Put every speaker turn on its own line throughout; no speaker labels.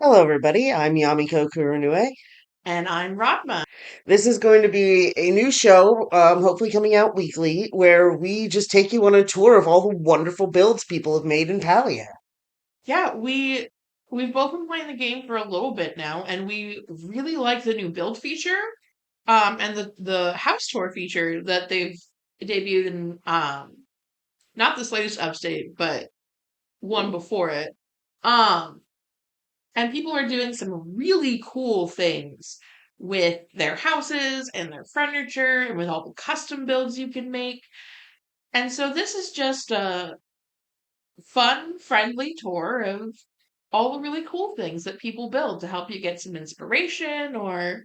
Hello, everybody. I'm Yamiko Kurunue.
And I'm Rodma.
This is going to be a new show, hopefully coming out weekly, where we just take you on a tour of all the wonderful builds people have made in Palia.
Yeah, we've both been playing the game for a little bit now, and we really like the new build feature, and the house tour feature that they've debuted in not this latest update, but one before it. Um, and people are doing some really cool things with their houses and their furniture and with all the custom builds you can make. And so this is just a fun, friendly tour of all the really cool things that people build to help you get some inspiration or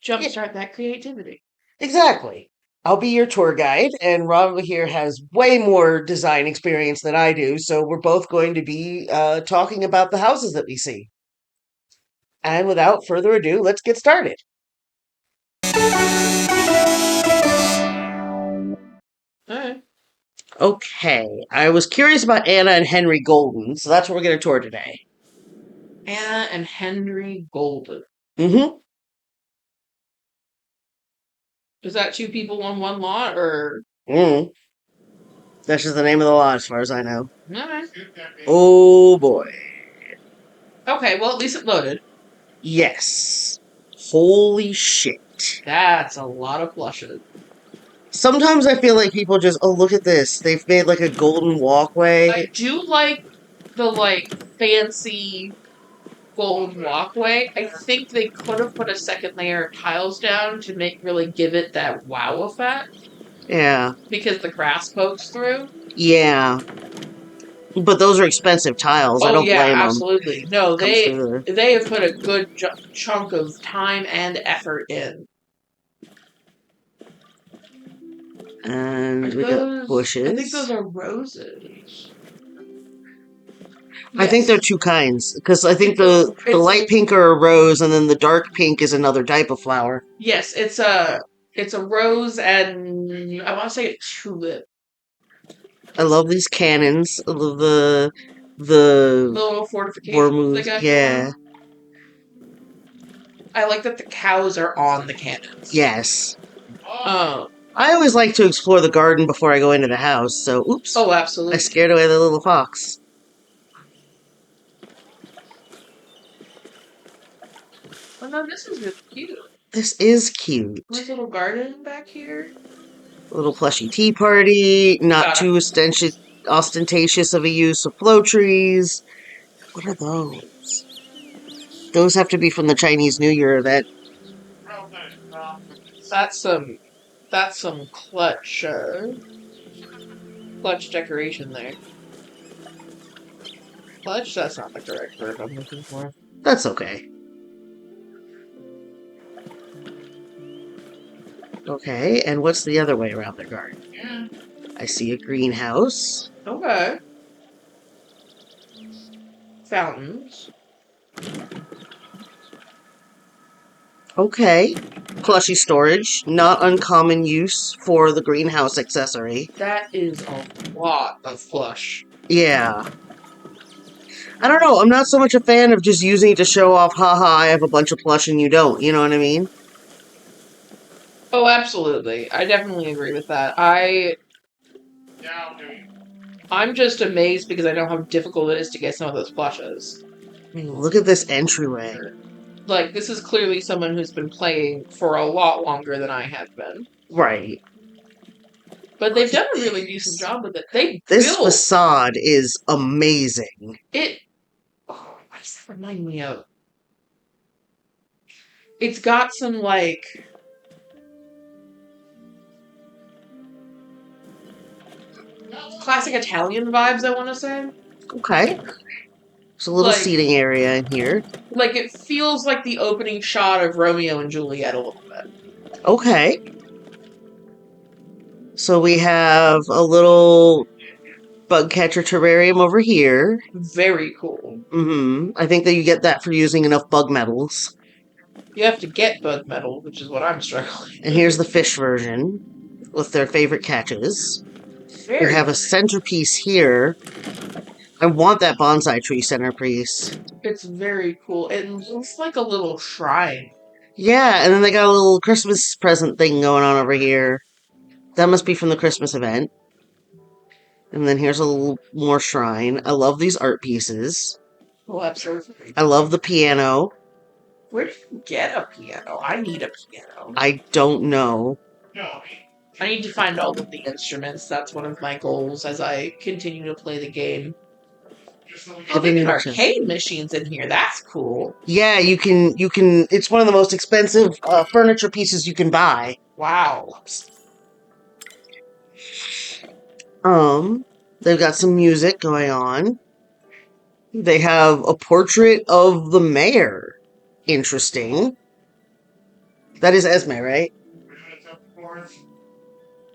Yeah,
jumpstart that creativity.
exactly. I'll be your tour guide, and Rob over here has way more design experience than I do, so we're both going to be talking about the houses that we see. And without further ado, let's get started.
All right.
Okay, I was curious about Anna and Henry Golden, so that's what we're going to tour today.
Anna&Henry Golden.
Mm-hmm.
Is that two people on one lot or?
Mm. That's just the name of the lot, as far as I know.
All right.
Oh boy.
Okay, well, at least it loaded.
Yes. Holy shit.
That's a lot of plushes.
Sometimes I feel like people just, oh, look at this. They've made like a golden walkway.
I do like the fancy gold walkway. I think they could have put a second layer of tiles down to really give it that wow effect
Yeah.
because the grass pokes through.
Yeah. But those are expensive tiles. I
Oh
don't
yeah,
blame them.
absolutely. No,
Comes
they
through
they have put a good chunk of time and effort in. Are
And we got
those? I think those
bushes.
are roses.
I think there are
Yes,
two kinds. Because I think
it's a
the
it's a
light pink are a rose, and then the dark pink is another type of flower.
yes, it's a rose and I want to say a tulip.
I love these cannons. I love
The
the
little fortifications they
Vermouth.
got
Yeah.
going. I like that the cows are on the cannons.
Yes.
Um.
I always like to explore the garden before I go into the house, so oops.
Oh,
I
absolutely.
scared away the little fox.
Oh no, this is really cute.
This is cute.
Nice little garden back here.
Little plushy tea party, not
Got
too ostentatious of a use of flow trees. What are those? Those have to be from the Chinese New Year event.
That's some clutch decoration there. Clutch? That's not the correct word I'm looking for.
That's okay. Okay, and what's the other way around the garden?
Yeah.
I see a greenhouse.
Okay. Fountains.
Okay. Plushy storage, not uncommon use for the greenhouse accessory.
That is a lot of flush.
Yeah. I don't know, I'm not so much a fan of just using it to show off, haha, I have a bunch of plush and you don't, you know what I mean?
Oh, absolutely. I definitely agree with that. I'm just amazed because I know how difficult it is to get some of those plushes.
I mean, look at this entryway.
Like, this is clearly someone who's been playing for a lot longer than I have been.
Right.
But
Look
they've
at
done a really decent
this.
job with it. They
This
built
facade is amazing.
it. Oh, what does that remind me of? It's got some, classic Italian vibes, I want to say.
Okay. There's a little
Like,
seating area in here.
it feels like the opening shot of Romeo and Juliet a little bit.
Okay. So we have a little bug catcher terrarium over here.
Very cool.
I think that you get that for using enough bug metals.
You have to get bug metal, which is what I'm struggling
And
with.
here's the fish version with their favorite catches. We
Very
have a
nice.
centerpiece here I want that bonsai tree centerpiece.
It's very cool. It looks like a little shrine.
Yeah, and then they got a little Christmas present thing going on over here. That must be from the Christmas event. And then here's a little more shrine. I love these art pieces.
Oh, absolutely.
I love the piano.
Where did you get a piano? I need a piano.
I don't know.
I need to find all of the instruments. That's one of my goals as I continue to play the game. Oh, they have arcade machines in here. That's cool.
Yeah, you can, it's one of the most expensive furniture pieces you can buy.
Wow.
They've got some music going on. They have a portrait of the mayor. Interesting. That is Esme, right?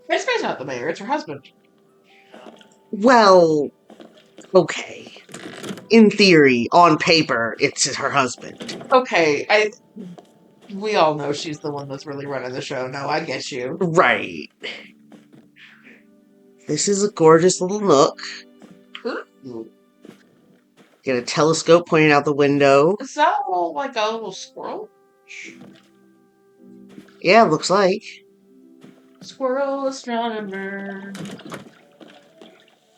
Esme's not the mayor, it's her husband.
Well, okay. In theory, on paper, it's her husband.
Okay, we all know she's the one that's really running the show. No, I get you.
Right. This is a gorgeous little nook.
Ooh.
Get a telescope pointing out the window.
Is that all like a little squirrel?
Yeah, looks like.
Squirrel astronomer.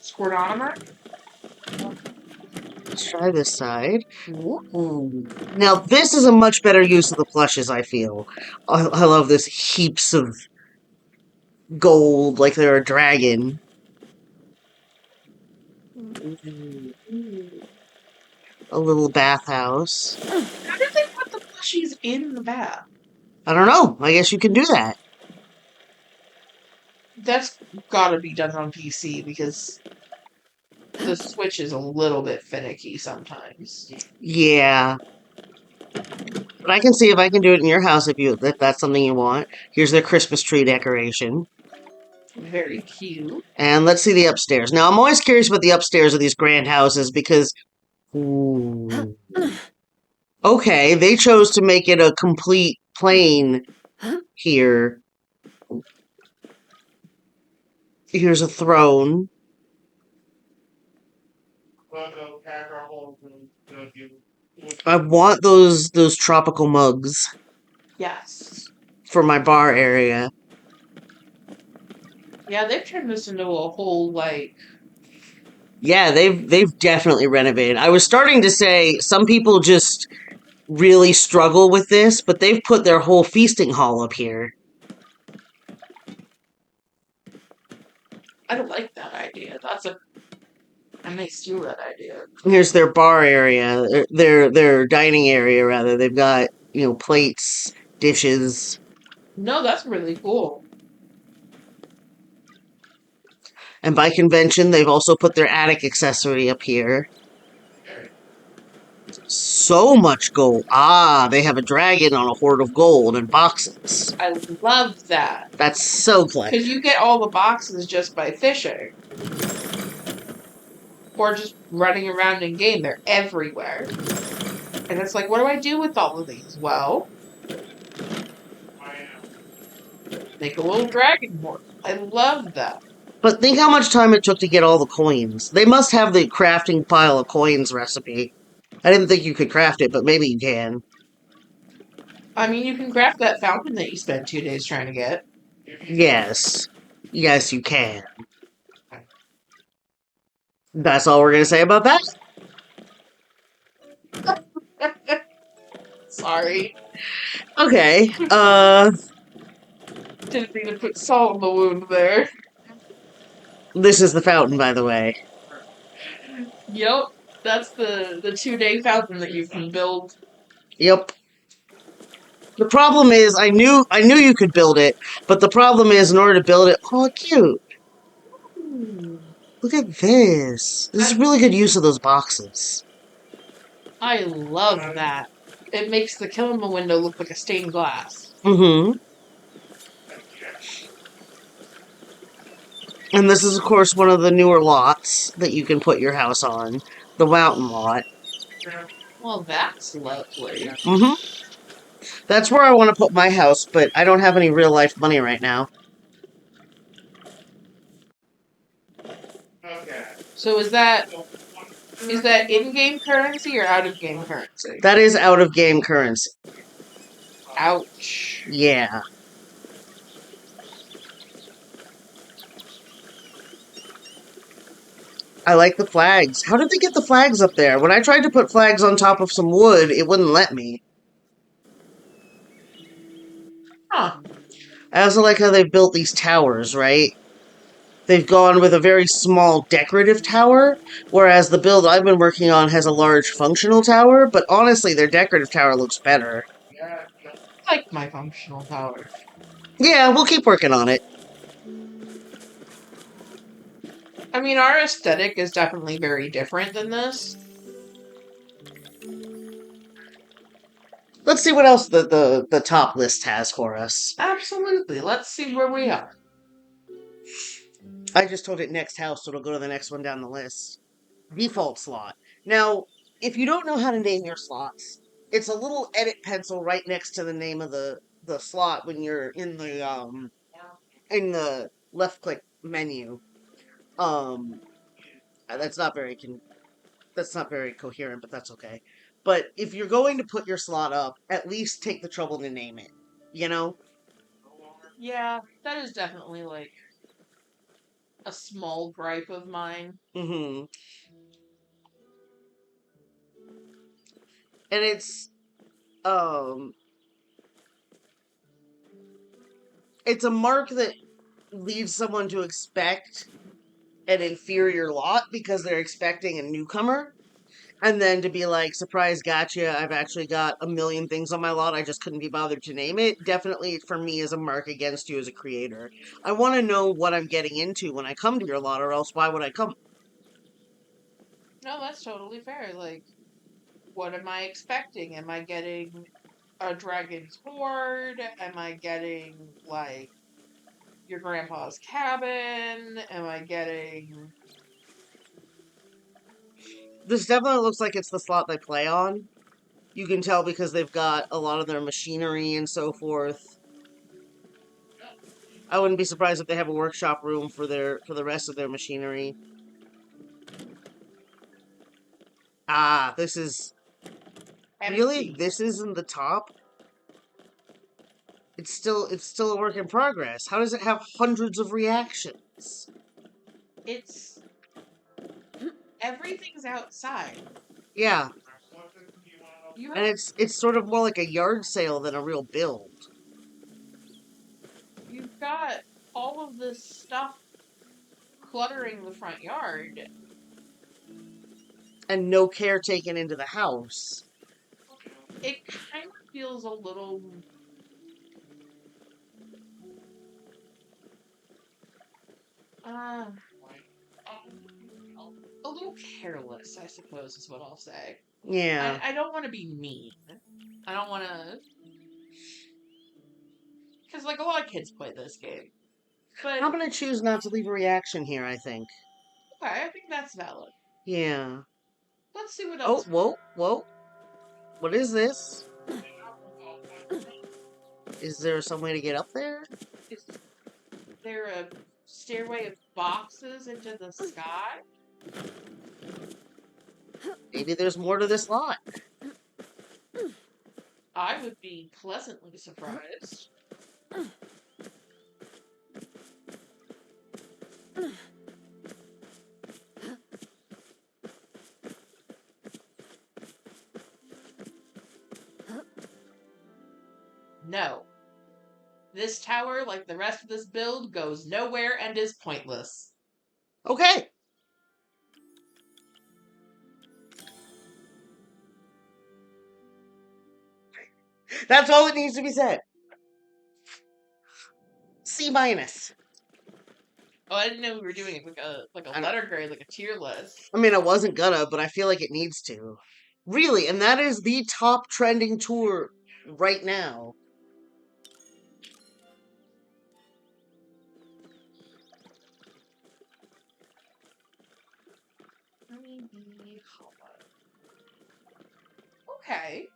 Squirtonomer?
Let's try this side.
Ooh.
Now, this is a much better use of the plushes, I feel. I love this heaps of gold, like they're a dragon. A little bathhouse.
How did they put the plushies in the bath?
I don't know. I guess you can do that.
That's gotta be done on PC because the Switch is a little bit finicky sometimes.
Yeah. But I can see if I can do it in your house if that's something you want. Here's their Christmas tree decoration.
Very cute.
And let's see the upstairs. Now, I'm always curious about the upstairs of these grand houses because... Ooh. Okay, they chose to make it a complete plane here. Here's a throne. I want those tropical mugs
Yes.
for my bar area.
Yeah, they've turned this into a whole like.
Yeah, they've definitely renovated. I was starting to say some people just really struggle with this, but they've put their whole feasting hall up here.
I don't like that idea. That's a nice steal that idea.
Here's their bar area, their dining area rather. They've got, plates, dishes.
No, that's really cool.
And by convention, they've also put their attic accessory up here. So much gold. Ah, they have a dragon on a hoard of gold in boxes.
I love that.
That's so clever.
Because you get all the boxes just by fishing. Or just running around in game. They're everywhere. And it's like, what do I do with all of these? Well, make a little dragon board. I love that.
But think how much time it took to get all the coins. They must have the crafting pile of coins recipe. I didn't think you could craft it, but maybe you can.
I mean, you can craft that fountain that you spent 2 days trying to get.
Yes. Yes, you can. That's all we're going to say about that.
Sorry.
Okay,
Didn't mean to put salt in the wound there.
this is the fountain, by the way.
Yep. That's the 2-day fountain that you can build.
Yep. The problem is, I knew you could build it, but the problem is, in order to build it, oh, cute. Look at this. This is really good use of those boxes.
I love that. It makes the Kilima window look like a stained glass.
Mm-hmm. And this is, of course, one of the newer lots that you can put your house on. The mountain lot.
Well, that's lovely.
Mm-hmm. That's where I want to put my house, but I don't have any real-life money right now.
So is that Is that in-game currency or out-of-game currency?
That is out of game currency.
Ouch.
Yeah. I like the flags. How did they get the flags up there? When I tried to put flags on top of some wood, it wouldn't let me.
Huh.
I also like how they've built these towers, right? They've gone with a very small decorative tower, whereas the build I've been working on has a large functional tower, but honestly, their decorative tower looks better.
I like my functional tower.
Yeah, we'll keep working on it.
I mean, our aesthetic is definitely very different than this.
Let's see what else the top list has for us.
Absolutely. Let's see where we are.
I just told it next house, so it'll go to the next one down the list. Default slot. Now, if you don't know how to name your slots, it's a little edit pencil right next to the name of the slot when you're in the left click menu. Um that's not very that's not very coherent, but that's okay. But if you're going to put your slot up, at least take the trouble to name it. You know?
Yeah, that is definitely like a small gripe of mine.
Mm-hmm. And um it's a mark that leads someone to expect an inferior lot because they're expecting a newcomer. And then to be like, surprise, gotcha, I've actually got a million things on my lot, I just couldn't be bothered to name it. Definitely for me is a mark against you as a creator. I want to know what I'm getting into when I come to your lot, or else why would I come?
No, that's totally fair. Like, what am I expecting? Am I getting a dragon's horde? Am I getting, like, your grandpa's cabin? Am I getting.
This definitely looks like it's the slot they play on. You can tell because they've got a lot of their machinery and so forth. I wouldn't be surprised if they have a workshop room for the rest of their machinery. Ah, this is really,
Empty?
this isn't the top. It's still a work in progress. How does it have hundreds of reactions?
It's. Everything's outside.
Yeah,
You
and
have.
it's sort of more like a yard sale than a real build,
You've got all of this stuff cluttering the front yard.
and no care taken into the house.
It kind of feels a little. Uh, a little careless, I suppose, is what I'll say.
Yeah,
I don't want to be mean. I don't want to, because like a lot of kids play this game. But
I'm gonna choose not to leave a reaction here. I think.
okay, I think that's valid.
Yeah.
Let's see what
Oh,
else.
whoa, whoa. What is this? Is there some way to get up there?
Is there a stairway of boxes into the sky?
Maybe there's more to this lot.
I would be pleasantly surprised. No. This tower, like the rest of this build, goes nowhere and is pointless.
Okay. That's all that needs to be said. C minus.
Oh, I didn't know we were doing it like a letter grade, like a tier list.
I mean, I wasn't gonna, but I feel like it needs to. Really, and that is the top trending tour right now.
Honeybee Hollow. Okay.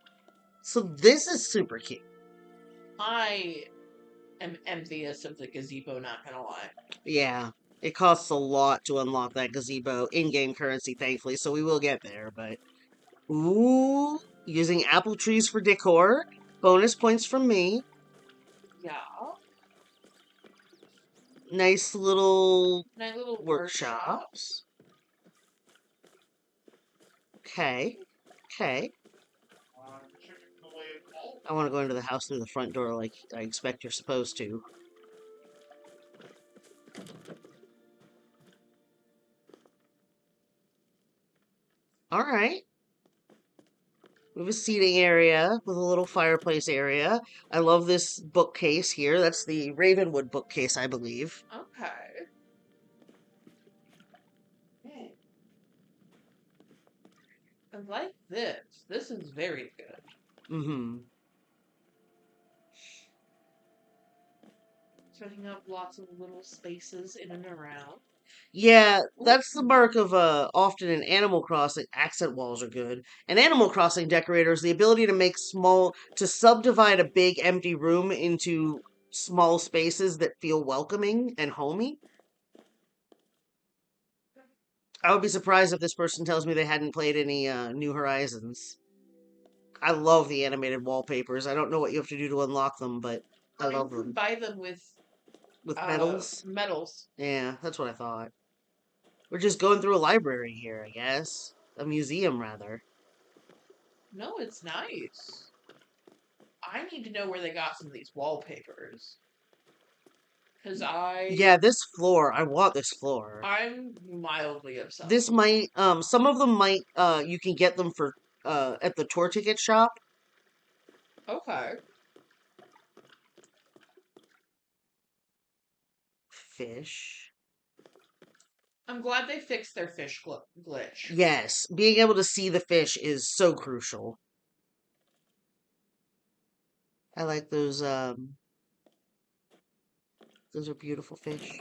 So this is super cute.
I am envious of the gazebo, not gonna lie.
Yeah. It costs a lot to unlock that gazebo in-game currency, thankfully, so we will get there, but... Ooh, using apple trees for decor. Bonus points from me.
Yeah.
Nice little
Nice little
workshop.
workshops.
Okay. Okay. I want to go into the house through the front door like I expect you're supposed to. Alright. We have a seating area with a little fireplace area. I love this bookcase here. That's the Ravenwood bookcase, I believe.
Okay. I like this. This is very good.
Mm-hmm.
Setting up lots of little spaces in and around.
Yeah,
Ooh.
that's the mark of often in Animal Crossing accent walls are good. And Animal Crossing decorators, the ability to make to subdivide a big empty room into small spaces that feel welcoming and homey. I would be surprised if this person tells me they hadn't played any New Horizons. I love the animated wallpapers. I don't know what you have to do to unlock them, but I
You
love
can
them.
buy them with
With medals?
medals.
Yeah, that's what I thought. We're just going through a library here, I guess. A museum, rather.
No, it's nice. I need to know where they got some of these wallpapers. Cause
Yeah, this floor. I want this floor.
I'm mildly
This
obsessed.
might, some of them might, you can get them for, at the tour ticket shop.
Okay.
Fish.
I'm glad they fixed their fish glitch.
Yes, being able to see the fish is so crucial. I like those are beautiful fish.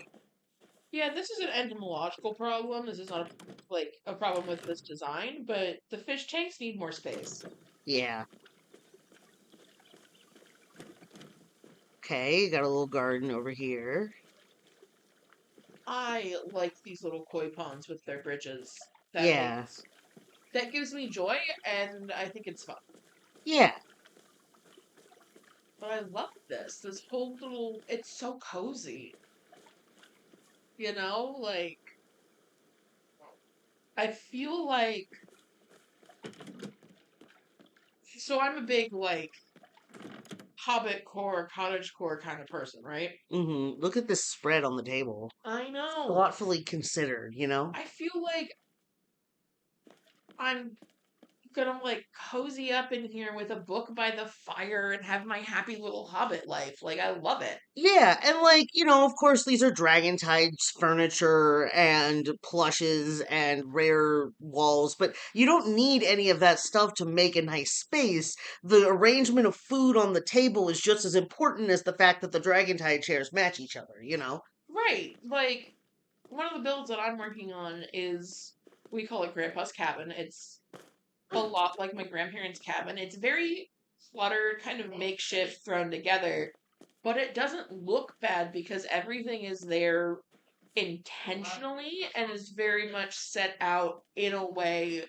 Yeah, this is an entomological problem. This is not like a problem with this design, but the fish tanks need more space.
Yeah. Okay, got a little garden over here.
I like these little koi ponds with their bridges. That
Yeah.
makes that gives me joy, and I think it's fun.
Yeah.
But I love this. This whole little it's so cozy. You know, like I feel like so I'm a big like hobbit core, cottage core kind of person, right?
Mm-hmm. Look at this spread on the table.
I know.
Thoughtfully considered, you know?
I feel like I'm gonna like cozy up in here with a book by the fire and have my happy little hobbit life. Like I love it.
Yeah, and like, of course these are Dragon Tides furniture and plushes and rare walls, but you don't need any of that stuff to make a nice space. The arrangement of food on the table is just as important as the fact that the Dragon Tide chairs match each other, you know?
Right. Like one of the builds that I'm working on is we call it Grandpa's cabin. It's a lot like my grandparents' cabin. It's very cluttered, kind of makeshift, thrown together, but it doesn't look bad because everything is there intentionally and is very much set out in a way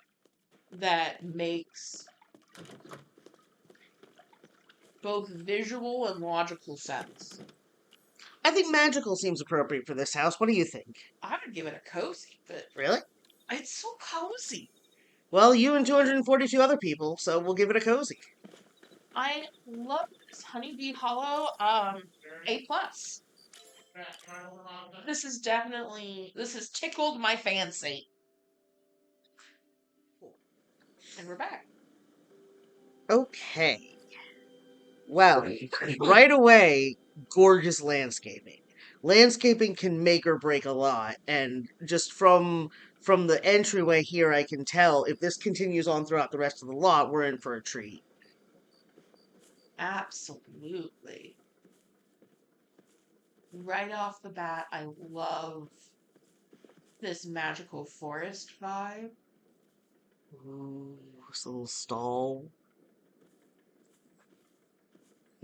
that makes both visual and logical sense.
I think magical seems appropriate for this house. What do you think?
I would give it a cozy, but
Really?
it's so cozy.
Well, you and 242 other people, so we'll give it a cozy.
I love this Honeybee Hollow. A plus. This has tickled my fancy. And we're back.
Okay. Well, right away, gorgeous landscaping. Landscaping can make or break a lot, and just from the entryway here, I can tell if this continues on throughout the rest of the lot, we're in for a treat.
Absolutely. Right off the bat, I love this magical forest vibe.
Ooh, this little stall.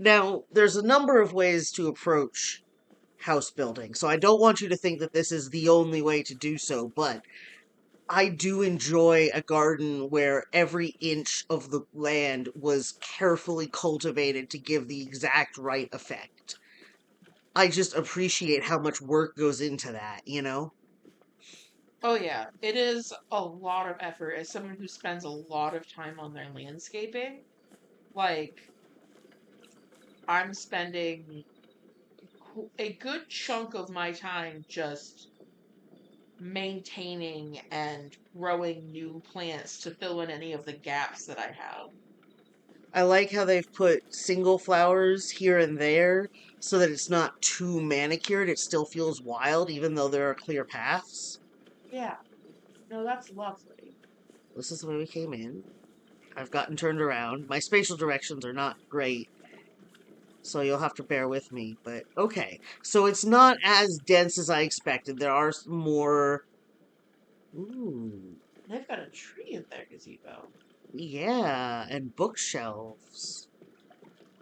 Now, there's a number of ways to approach house building. So I don't want you to think that this is the only way to do so, but I do enjoy a garden where every inch of the land was carefully cultivated to give the exact right effect. I just appreciate how much work goes into that, you know?
Oh yeah, it is a lot of effort as someone who spends a lot of time on their landscaping. Like, I'm spending a good chunk of my time just maintaining and growing new plants to fill in any of the gaps that I have.
I like how they've put single flowers here and there so that it's not too manicured. It still feels wild, even though there are clear paths.
Yeah, no, that's lovely.
This is the way we came in. I've gotten turned around. My spatial directions are not great, so you'll have to bear with me. But okay, so it's not as dense as I expected. There are more. Ooh,
They've got a tree in their gazebo.
yeah, and bookshelves.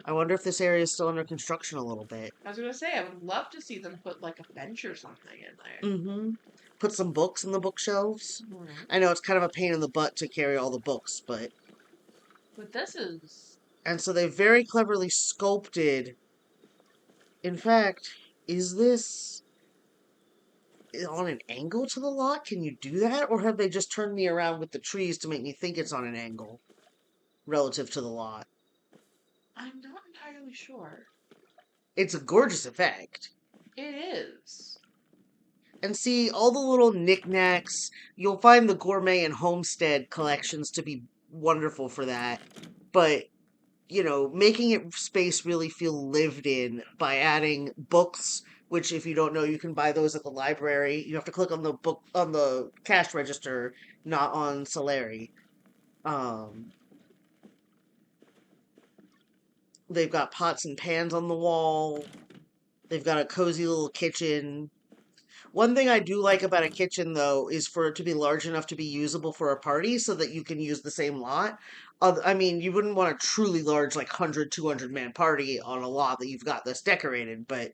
I wonder if this area is still under construction a little bit.
I was gonna say, I would love to see them put like a bench or something in there.
Mm-hmm. Put some books in the bookshelves.
Mhm.
I know it's kind of a pain in the butt to carry all the books, but.
But this is,
And so they very cleverly sculpted. In fact, is this on an angle to the lot? Can you do that? Or have they just turned me around with the trees to make me think it's on an angle relative to the lot?
I'm not entirely sure.
It's a gorgeous effect.
It is.
And see, all the little knickknacks, you'll find the gourmet and homestead collections to be wonderful for that. But making it space really feel lived in by adding books, which if you don't know, you can buy those at the library. You have to click on the book on the cash register, not on Solari. Um, they've got pots and pans on the wall. They've got a cozy little kitchen. One thing I do like about a kitchen, though, is for it to be large enough to be usable for a party so that you can use the same lot. I mean, you wouldn't want a truly large, like 100, 200 man party on a lot that you've got this decorated, but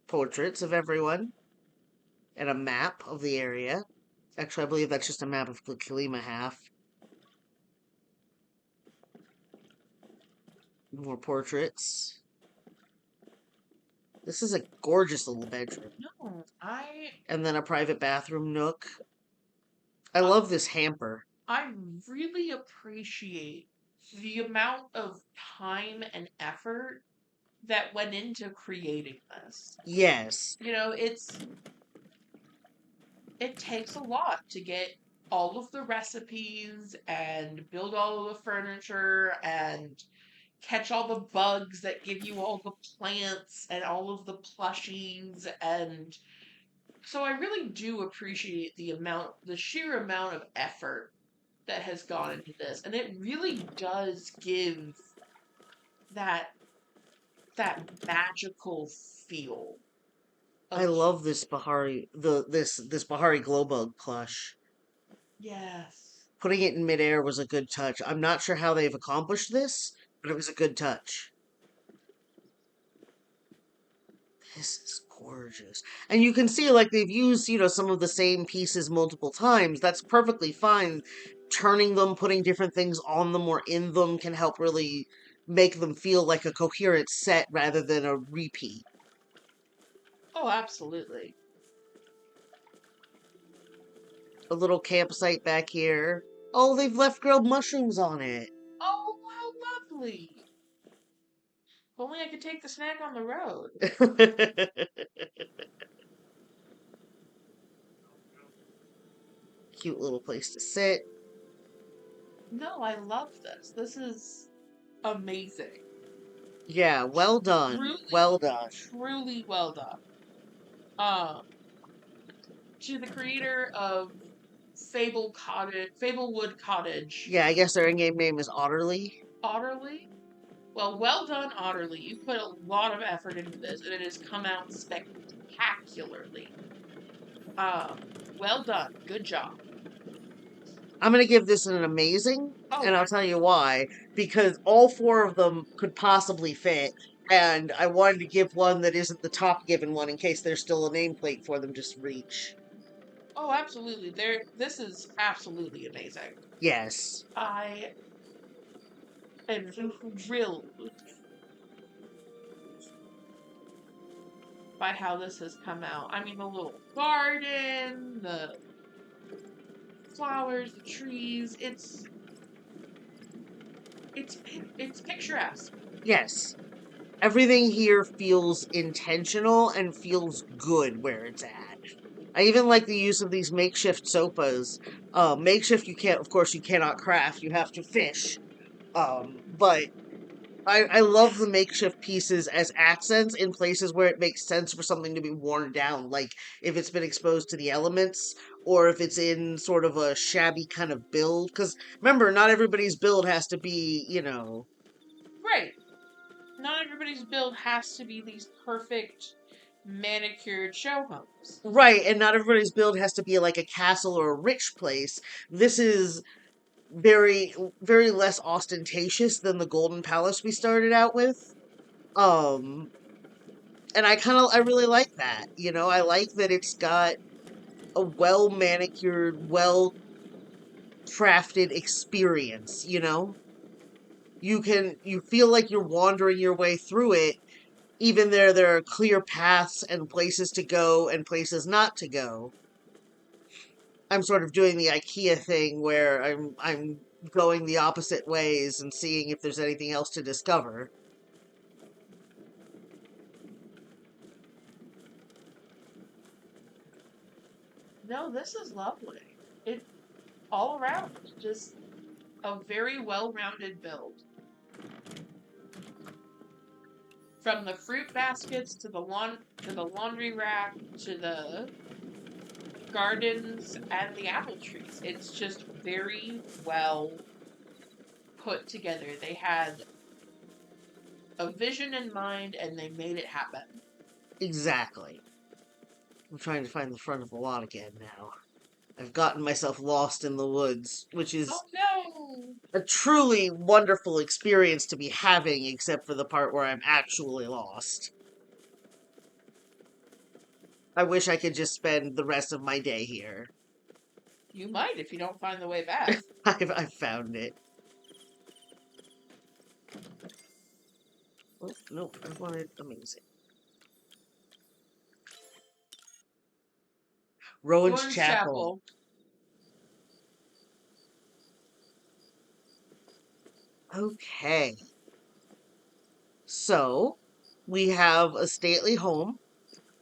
portraits of everyone and a map of the area. Actually, I believe that's just a map of the Kalima half. More portraits. This is a gorgeous little bedroom.
No, I
And then a private bathroom nook. I
uh,
love this hamper.
I really appreciate the amount of time and effort that went into creating this.
Yes,
You know, it takes a lot to get all of the recipes and build all of the furniture and catch all the bugs that give you all the plants and all of the plushies. And so I really do appreciate the sheer amount of effort that has gone into this. And it really does give that that magical feel
I
of
love this Bahari this Bahari glow bug plush.
yes.
Putting it in midair was a good touch. I'm not sure how they've accomplished this, but it was a good touch. This is gorgeous. And you can see like they've used, some of the same pieces multiple times. That's perfectly fine. Turning them, putting different things on them or in them can help really make them feel like a coherent set rather than a repeat.
Oh, absolutely.
A little campsite back here. Oh, they've left grilled mushrooms on it.
Oh, how lovely. If only I could take the snack on the road.
Cute little place to sit.
No, I love this. This is amazing.
Yeah, well done. Well
Truly,
done.
truly well done. Um, to the creator of Fablewood Cottage,
Yeah, I guess their in-game name is Otterly.
Otterly. Well done, Otterly. You put a lot of effort into this, and it has come out spectacularly. Um, well done. Good job.
I'm going to give this an amazing,
Oh,
and I'll tell you why. Because all four of them could possibly fit, And I wanted to give one that isn't the top given one in case there's still a nameplate for them to reach.
Oh, absolutely. This is absolutely amazing.
Yes.
I am thrilled by how this has come out. I mean, the little garden, the flowers, the trees. It's picturesque.
Yes. Everything here feels intentional and feels good where it's at. I even like the use of these makeshift sofas. Makeshift, you can't, of course, you cannot craft. You have to fish. But I love the makeshift pieces as accents in places where it makes sense for something to be worn down, like if it's been exposed to the elements or if it's in sort of a shabby kind of build. Because remember, not everybody's build has to be,
Right. Not everybody's build has to be these perfect manicured show homes.
right, and not everybody's build has to be like a castle or a rich place. This is very, very less ostentatious than the Golden Palace we started out with. Um, and I really like that. I like that it's got a well manicured, well crafted experience. You feel like you're wandering your way through it, even there are clear paths and places to go and places not to go. I'm sort of doing the IKEA thing where I'm going the opposite ways and seeing if there's anything else to discover.
No, this is lovely. It all around just a very well-rounded build. From the fruit baskets to the laundry rack to the gardens and the apple trees. It's just very well put together. They had a vision in mind and they made it happen.
Exactly. I'm trying to find the front of the lot again now. I've gotten myself lost in the woods, which
Oh
is
no!
a truly wonderful experience to be having, except for the part where I'm actually lost. I wish I could just spend the rest of my day here.
You might if you don't find the way back.
I've found it. Oh, nope, I wanted amazing. Roan's
Roan's
Chapel.
Chappel.
Okay. So, we have a stately home.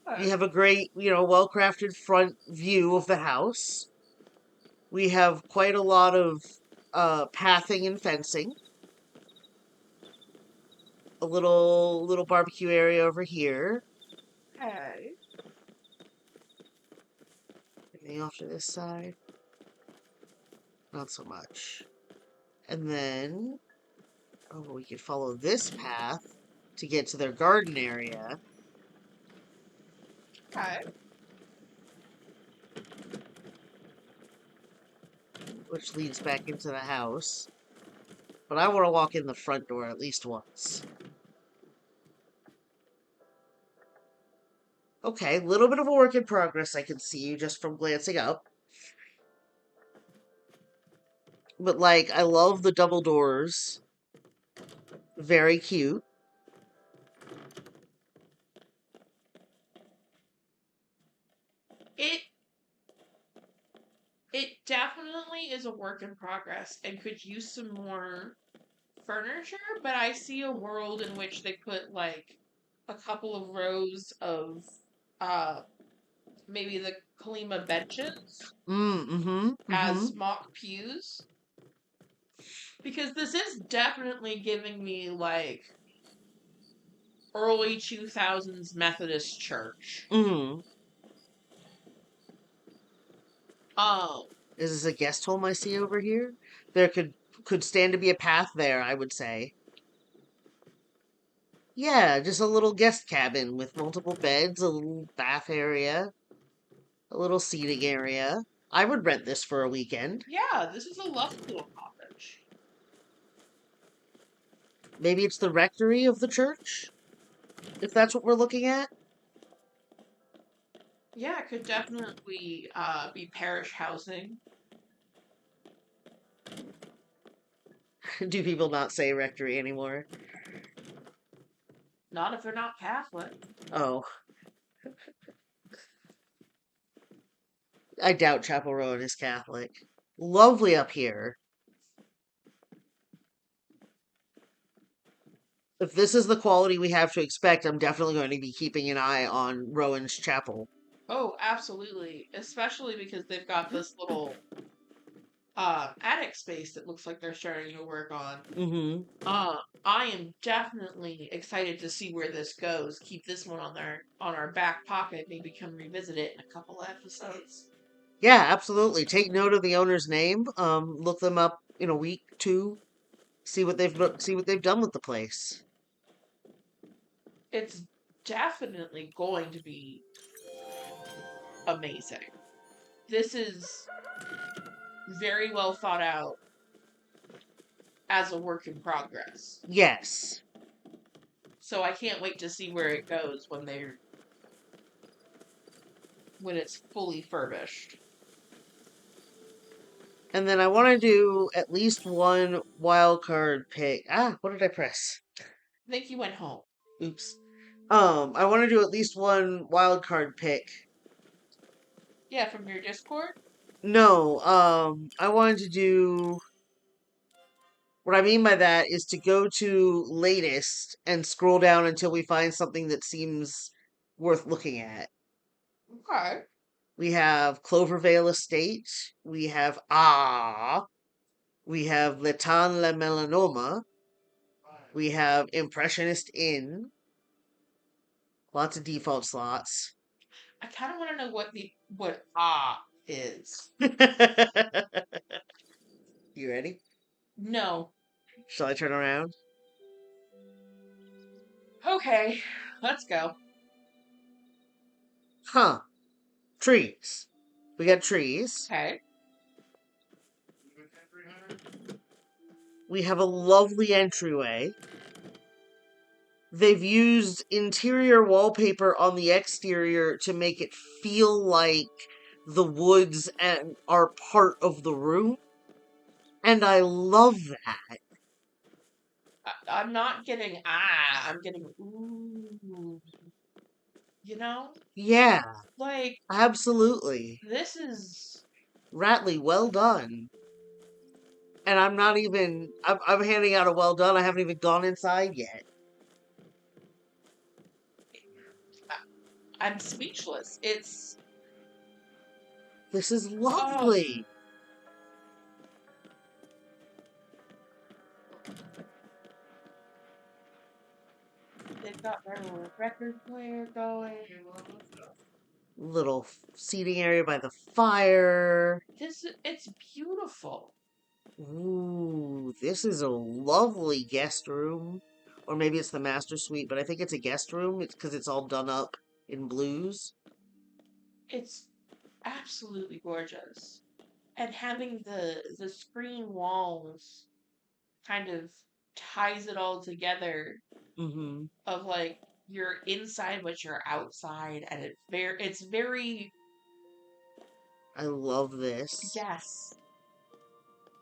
We
Okay.
have a great, well crafted front view of the house. We have quite a lot of pathing and fencing. A little barbecue area over here.
Okay.
Anything off to this side? Not so much. And then, oh, we could follow this path to get to their garden area,
Okay.
which leads back into the house. But I want to walk in the front door at least once. Okay, little bit of a work in progress, I can see just from glancing up. But like, I love the double doors. Very cute.
It it definitely is a work in progress and could use some more furniture, but I see a world in which they put like a couple of rows of uh maybe the Kalima benches
Mm-hmm.
as mock pews because this is definitely giving me like early 2000s Methodist church.
Mm-hmm.
Um
Is this a guest home I see over here? There could stand to be a path there, I would say. Yeah, just a little guest cabin with multiple beds, a little bath area, a little seating area. I would rent this for a weekend.
yeah, this is a lovely little cottage.
Maybe it's the rectory of the church? if that's what we're looking at.
Yeah, it could definitely be parish housing.
Do people not say rectory anymore?
Not if they're not Catholic.
Oh, I doubt Chapel Roan is Catholic. Lovely up here. If this is the quality we have to expect, I'm definitely going to be keeping an eye on Rowan's Chapel.
Oh, absolutely. Especially because they've got this little attic space that looks like they're starting to work on.
Mm-hmm.
I am definitely excited to see where this goes. Keep this one on our back pocket. Maybe come revisit it in a couple episodes.
Yeah, absolutely. Take note of the owner's name. Look them up in a week, two. See what they've done with the place.
It's definitely going to be amazing. This is very well thought out as a work in progress.
Yes.
So I can't wait to see where it goes when it's fully furbished.
And then I want to do at least one wild card pick. Ah, what did I press?
I think you went home.
Oops. I want to do at least one wild card pick.
Yeah, from your Discord?
No, I wanted to do. What I mean by that is to go to latest and scroll down until we find something that seems worth looking at.
Okay.
We have Clovervale Estate. We have We have Letan La Melanoma. We have Impressionist Inn. Lots of default slots.
I kind of want to know what is.
You ready?
No.
Shall I turn around?
Okay, let's go.
Huh. Trees. We got trees.
Okay.
We have a lovely entryway. They've used interior wallpaper on the exterior to make it feel like the woods and are part of the room. And I love that.
I'm not getting I'm getting ooh. You know?
Yeah,
Like,
absolutely.
this is.
Ratley, well done. And I'm not even, I'm handing out a well done. I haven't even gone inside yet.
I'm speechless. It's.
This is
Oh,
lovely.
they've got their little record player going.
Little seating area by the fire.
It's beautiful.
Ooh, this is a lovely guest room. Or maybe it's the master suite, but I think it's a guest room. It's because it's all done up in blues.
It's absolutely gorgeous. And having the screen walls kind of ties it all together
Mm-hmm.
of like you're inside but you're outside and it's very
I love this.
yes.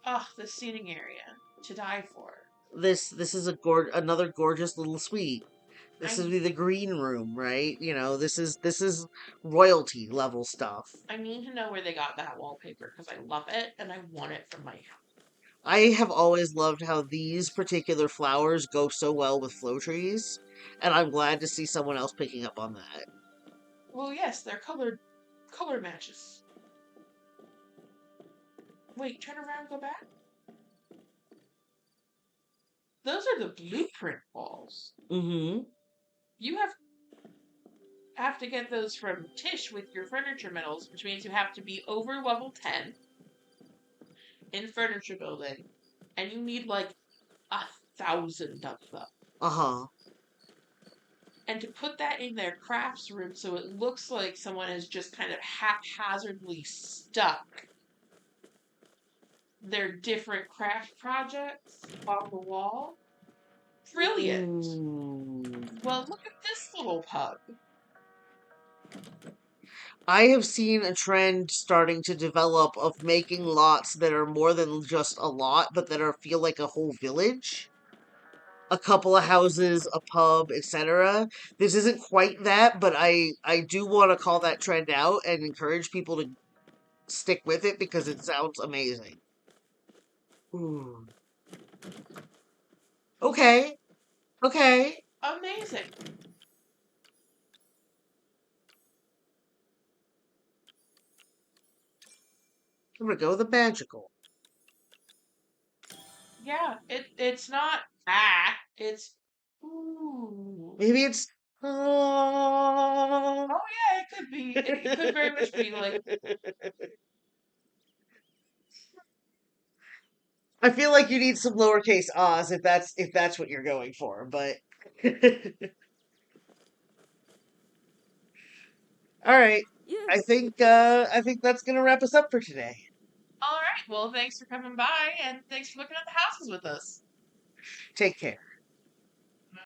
Oh, the seating area to die for.
This is another gorgeous little suite. This
I
is the green room, right? This is royalty level stuff.
I need to know where they got that wallpaper because I love it and I want it for my house.
I have always loved how these particular flowers go so well with flow trees, and I'm glad to see someone else picking up on that.
Well, yes, they're color matches. Wait, turn around, go back. Those are the blueprint walls.
Mm-hmm.
You have to get those from Tish with your furniture metals, which means you have to be over level 10 in furniture building, and you need like 1,000 of them.
Uh-huh.
And to put that in their crafts room so it looks like someone has just kind of haphazardly stuck their different craft projects on the wall. Brilliant.
Ooh.
Well, look at this little pug.
I have seen a trend starting to develop of making lots that are more than just a lot, but that are feel like a whole village. A couple of houses, a pub, etc. This isn't quite that, but I do want to call that trend out and encourage people to stick with it because it sounds amazing. Ooh. Okay. Okay.
Amazing.
I'm gonna go with the magical.
Yeah, it's not it's ooh.
Maybe it's
Oh yeah, it could be. It could very much be like
I feel like you need some lowercase ahs if that's what you're going for, but all right.
Yes.
I think that's gonna wrap us up for today.
all right. Well, thanks for coming by and thanks for looking at the houses with us.
Take care.